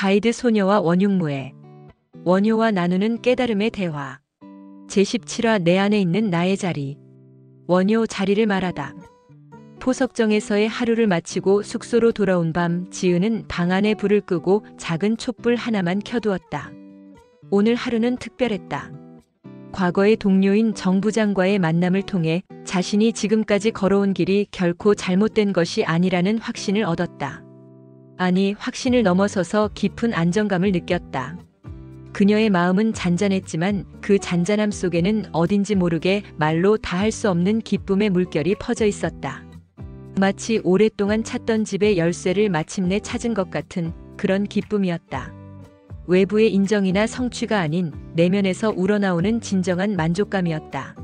가이드 소녀와 원흉무애. 원효와 나누는 깨달음의 대화. 제17화 내 안에 있는 나의 자리. 원효 자리를 말하다. 포석정에서의 하루를 마치고 숙소로 돌아온 밤 지은은 방 안에 불을 끄고 작은 촛불 하나만 켜두었다. 오늘 하루는 특별했다. 과거의 동료인 정 부장과의 만남을 통해 자신이 지금까지 걸어온 길이 결코 잘못된 것이 아니라는 확신을 얻었다. 아니, 확신을 넘어서서 깊은 안정감을 느꼈다. 그녀의 마음은 잔잔했지만 그 잔잔함 속에는 어딘지 모르게 말로 다할 수 없는 기쁨의 물결이 퍼져 있었다. 마치 오랫동안 찾던 집의 열쇠를 마침내 찾은 것 같은 그런 기쁨이었다. 외부의 인정이나 성취가 아닌 내면에서 우러나오는 진정한 만족감이었다.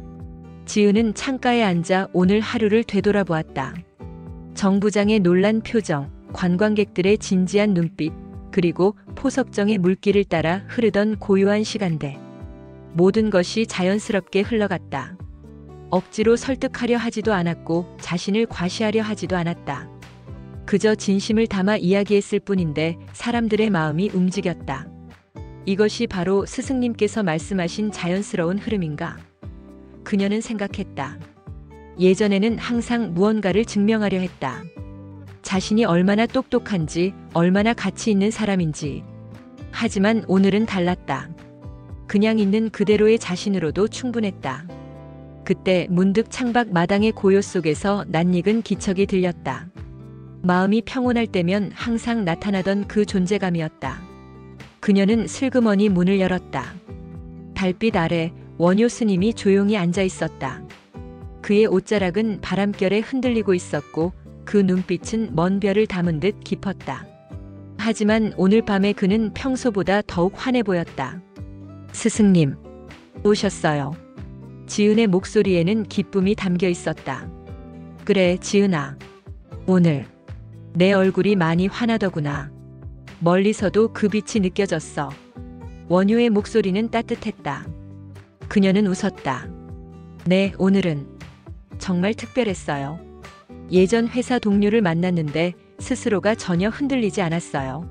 지은은 창가에 앉아 오늘 하루를 되돌아보았다. 정 부장의 놀란 표정, 관광객들의 진지한 눈빛, 그리고 포석정의 물길을 따라 흐르던 고요한 시간들. 모든 것이 자연스럽게 흘러갔다. 억지로 설득하려 하지도 않았고 자신을 과시하려 하지도 않았다. 그저 진심을 담아 이야기했을 뿐인데 사람들의 마음이 움직였다. 이것이 바로 스승님께서 말씀하신 자연스러운 흐름인가? 그녀는 생각했다. 예전에는 항상 무언가를 증명하려 했다. 자신이 얼마나 똑똑한지, 얼마나 가치 있는 사람인지. 하지만 오늘은 달랐다. 그냥 있는 그대로의 자신으로도 충분했다. 그때 문득 창밖 마당의 고요 속에서 낯익은 기척이 들렸다. 마음이 평온할 때면 항상 나타나던 그 존재감이었다. 그녀는 슬그머니 문을 열었다. 달빛 아래 원효 스님이 조용히 앉아 있었다. 그의 옷자락은 바람결에 흔들리고 있었고 그 눈빛은 먼 별을 담은 듯 깊었다. 하지만 오늘 밤에 그는 평소보다 더욱 환해 보였다. 스승님, 오셨어요. 지은의 목소리에는 기쁨이 담겨 있었다. 그래, 지은아. 오늘 내 얼굴이 많이 환하더구나. 멀리서도 그 빛이 느껴졌어. 원효의 목소리는 따뜻했다. 그녀는 웃었다. 네, 오늘은 정말 특별했어요. 예전 회사 동료를 만났는데 스스로가 전혀 흔들리지 않았어요.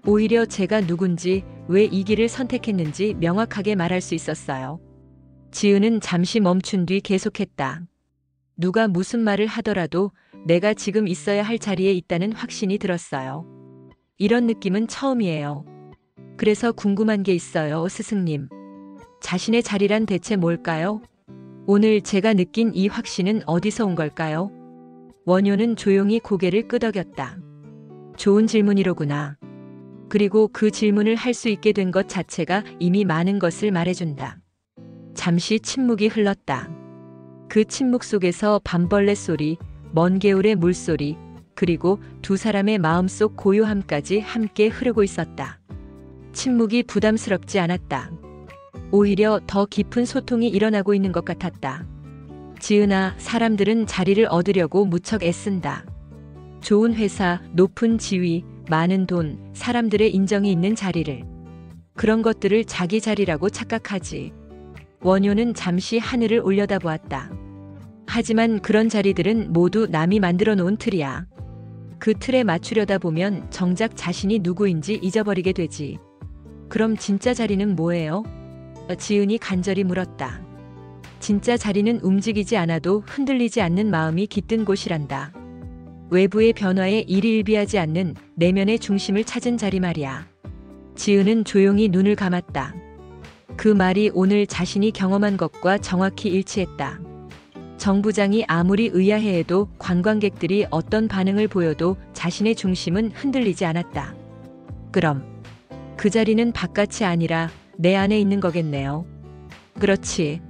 오히려 제가 누군지, 왜 이 길을 선택했는지 명확하게 말할 수 있었어요. 지은은 잠시 멈춘 뒤 계속했다. 누가 무슨 말을 하더라도 내가 지금 있어야 할 자리에 있다는 확신이 들었어요. 이런 느낌은 처음이에요. 그래서 궁금한 게 있어요, 스승님. 자신의 자리란 대체 뭘까요? 오늘 제가 느낀 이 확신은 어디서 온 걸까요? 원효는 조용히 고개를 끄덕였다. 좋은 질문이로구나. 그리고 그 질문을 할 수 있게 된 것 자체가 이미 많은 것을 말해준다. 잠시 침묵이 흘렀다. 그 침묵 속에서 밤벌레 소리, 먼 개울의 물소리, 그리고 두 사람의 마음속 고요함까지 함께 흐르고 있었다. 침묵이 부담스럽지 않았다. 오히려 더 깊은 소통이 일어나고 있는 것 같았다. 지은아, 사람들은 자리를 얻으려고 무척 애쓴다. 좋은 회사, 높은 지위, 많은 돈, 사람들의 인정이 있는 자리를. 그런 것들을 자기 자리라고 착각하지. 원효는 잠시 하늘을 올려다보았다. 하지만 그런 자리들은 모두 남이 만들어 놓은 틀이야. 그 틀에 맞추려다 보면 정작 자신이 누구인지 잊어버리게 되지. 그럼 진짜 자리는 뭐예요? 지은이 간절히 물었다. 진짜 자리는 움직이지 않아도 흔들리지 않는 마음이 깃든 곳이란다. 외부의 변화에 일희일비하지 않는 내면의 중심을 찾은 자리 말이야. 지은은 조용히 눈을 감았다. 그 말이 오늘 자신이 경험한 것과 정확히 일치했다. 정 부장이 아무리 의아해해도 관광객들이 어떤 반응을 보여도 자신의 중심은 흔들리지 않았다. 그럼 그 자리는 바깥이 아니라 내 안에 있는 거겠네요. 그렇지.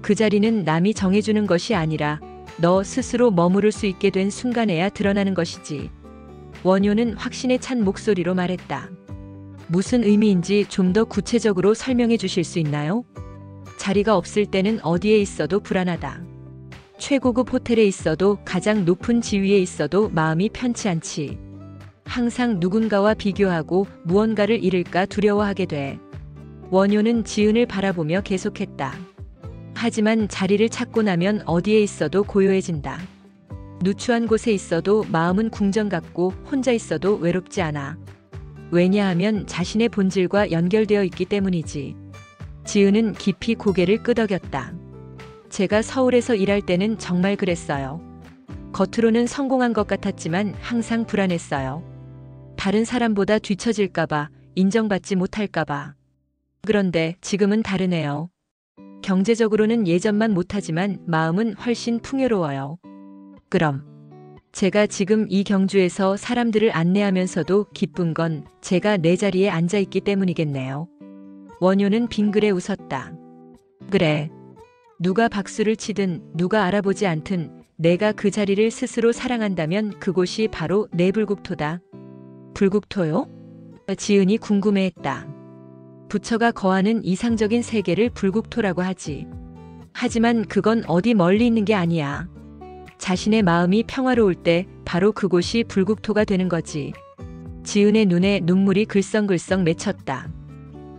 그 자리는 남이 정해주는 것이 아니라 너 스스로 머무를 수 있게 된 순간에야 드러나는 것이지. 원효는 확신에 찬 목소리로 말했다. 무슨 의미인지 좀 더 구체적으로 설명해 주실 수 있나요? 자리가 없을 때는 어디에 있어도 불안하다. 최고급 호텔에 있어도 가장 높은 지위에 있어도 마음이 편치 않지. 항상 누군가와 비교하고 무언가를 잃을까 두려워하게 돼. 원효는 지은을 바라보며 계속했다. 하지만 자리를 찾고 나면 어디에 있어도 고요해진다. 누추한 곳에 있어도 마음은 궁전 같고 혼자 있어도 외롭지 않아. 왜냐하면 자신의 본질과 연결되어 있기 때문이지. 지은은 깊이 고개를 끄덕였다. 제가 서울에서 일할 때는 정말 그랬어요. 겉으로는 성공한 것 같았지만 항상 불안했어요. 다른 사람보다 뒤처질까봐, 인정받지 못할까봐. 그런데 지금은 다르네요. 경제적으로는 예전만 못하지만 마음은 훨씬 풍요로워요. 그럼 제가 지금 이 경주에서 사람들을 안내하면서도 기쁜 건 제가 내 자리에 앉아 있기 때문이겠네요. 원효는 빙그레 웃었다. 그래. 누가 박수를 치든 누가 알아보지 않든 내가 그 자리를 스스로 사랑한다면 그곳이 바로 내 불국토다. 불국토요? 지은이 궁금해했다. 부처가 거하는 이상적인 세계를 불국토라고 하지. 하지만 그건 어디 멀리 있는 게 아니야. 자신의 마음이 평화로울 때 바로 그곳이 불국토가 되는 거지. 지은의 눈에 눈물이 글썽글썽 맺혔다.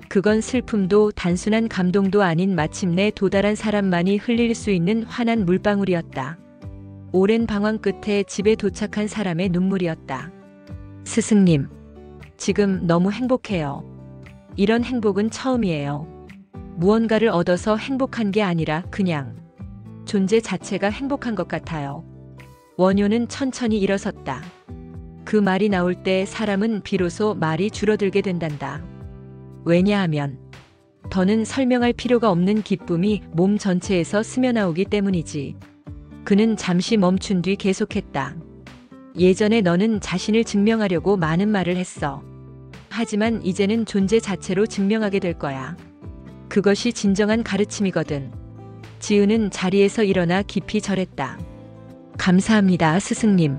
그건 슬픔도 단순한 감동도 아닌 마침내 도달한 사람만이 흘릴 수 있는 환한 물방울이었다. 오랜 방황 끝에 집에 도착한 사람의 눈물이었다. 스승님, 지금 너무 행복해요. 이런 행복은 처음이에요. 무언가를 얻어서 행복한 게 아니라 그냥 존재 자체가 행복한 것 같아요. 원효는 천천히 일어섰다. 그 말이 나올 때 사람은 비로소 말이 줄어들게 된단다. 왜냐하면 더는 설명할 필요가 없는 기쁨이 몸 전체에서 스며나오기 때문이지. 그는 잠시 멈춘 뒤 계속했다. 예전에 너는 자신을 증명하려고 많은 말을 했어. 하지만 이제는 존재 자체로 증명하게 될 거야. 그것이 진정한 가르침이거든. 지은은 자리에서 일어나 깊이 절했다. 감사합니다, 스승님.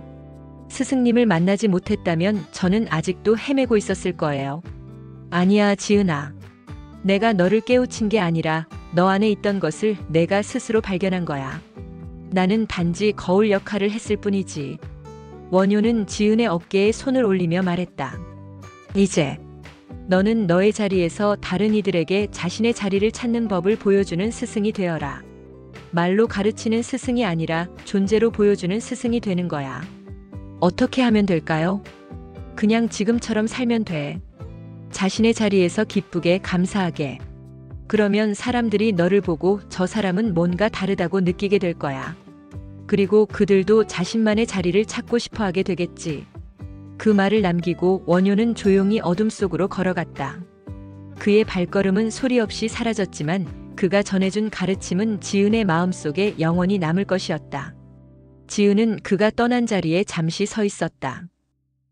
스승님을 만나지 못했다면 저는 아직도 헤매고 있었을 거예요. 아니야, 지은아. 내가 너를 깨우친 게 아니라 너 안에 있던 것을 내가 스스로 발견한 거야. 나는 단지 거울 역할을 했을 뿐이지. 원효는 지은의 어깨에 손을 올리며 말했다. 이제 너는 너의 자리에서 다른 이들에게 자신의 자리를 찾는 법을 보여주는 스승이 되어라. 말로 가르치는 스승이 아니라 존재로 보여주는 스승이 되는 거야. 어떻게 하면 될까요? 그냥 지금처럼 살면 돼. 자신의 자리에서 기쁘게 감사하게. 그러면 사람들이 너를 보고 저 사람은 뭔가 다르다고 느끼게 될 거야. 그리고 그들도 자신만의 자리를 찾고 싶어 하게 되겠지. 그 말을 남기고 원효는 조용히 어둠 속으로 걸어갔다. 그의 발걸음은 소리 없이 사라졌지만 그가 전해준 가르침은 지은의 마음속에 영원히 남을 것이었다. 지은은 그가 떠난 자리에 잠시 서 있었다.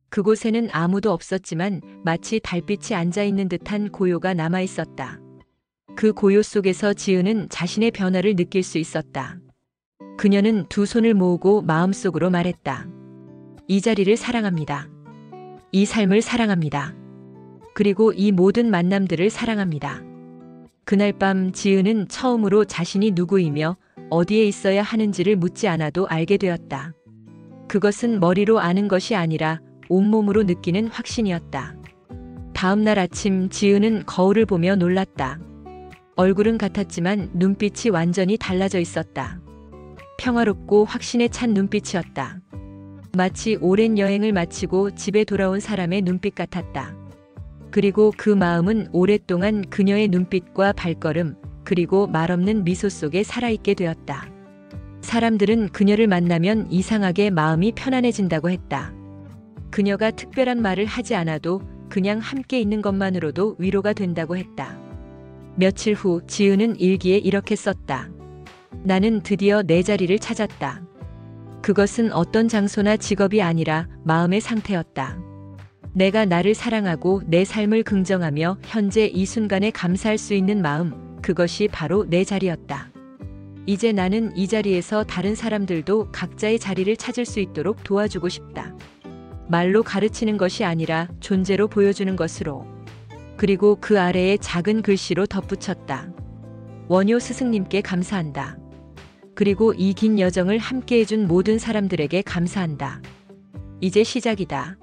그곳에는 아무도 없었지만 마치 달빛이 앉아있는 듯한 고요가 남아있었다. 그 고요 속에서 지은은 자신의 변화를 느낄 수 있었다. 그녀는 두 손을 모으고 마음속으로 말했다. 이 자리를 사랑합니다. 이 삶을 사랑합니다. 그리고 이 모든 만남들을 사랑합니다. 그날 밤 지은은 처음으로 자신이 누구이며 어디에 있어야 하는지를 묻지 않아도 알게 되었다. 그것은 머리로 아는 것이 아니라 온몸으로 느끼는 확신이었다. 다음 날 아침 지은은 거울을 보며 놀랐다. 얼굴은 같았지만 눈빛이 완전히 달라져 있었다. 평화롭고 확신에 찬 눈빛이었다. 마치 오랜 여행을 마치고 집에 돌아온 사람의 눈빛 같았다. 그리고 그 마음은 오랫동안 그녀의 눈빛과 발걸음, 그리고 말없는 미소 속에 살아있게 되었다. 사람들은 그녀를 만나면 이상하게 마음이 편안해진다고 했다. 그녀가 특별한 말을 하지 않아도 그냥 함께 있는 것만으로도 위로가 된다고 했다. 며칠 후 지은은 일기에 이렇게 썼다. 나는 드디어 내 자리를 찾았다. 그것은 어떤 장소나 직업이 아니라 마음의 상태였다. 내가 나를 사랑하고 내 삶을 긍정하며 현재 이 순간에 감사할 수 있는 마음, 그것이 바로 내 자리였다. 이제 나는 이 자리에서 다른 사람들도 각자의 자리를 찾을 수 있도록 도와주고 싶다. 말로 가르치는 것이 아니라 존재로 보여주는 것으로. 그리고 그 아래에 작은 글씨로 덧붙였다. 원효 스승님께 감사한다. 그리고 이 긴 여정을 함께 해준 모든 사람들에게 감사한다. 이제 시작이다.